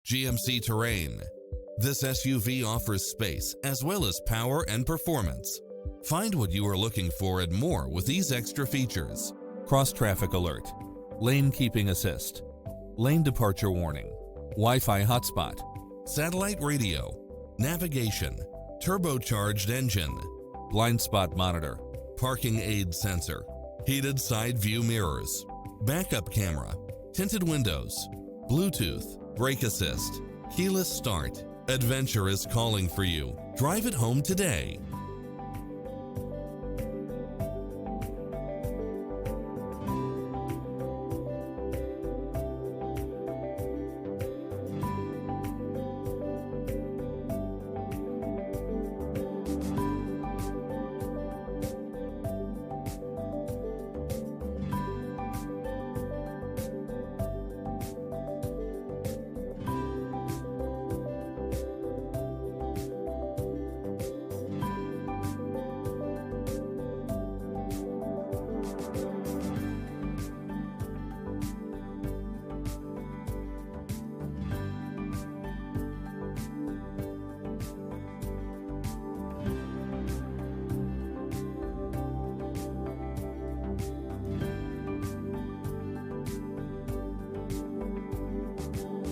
GMC Terrain. This SUV offers space as well as power and performance. Find what you are looking for and more with these extra features: cross-traffic alert, lane keeping assist, lane departure warning, Wi-Fi hotspot, satellite radio, navigation, turbocharged engine, blind spot monitor, parking aid sensor, heated side view mirrors, backup camera, tinted windows, Bluetooth, brake assist, keyless start. Adventure is calling for you. Drive it home today.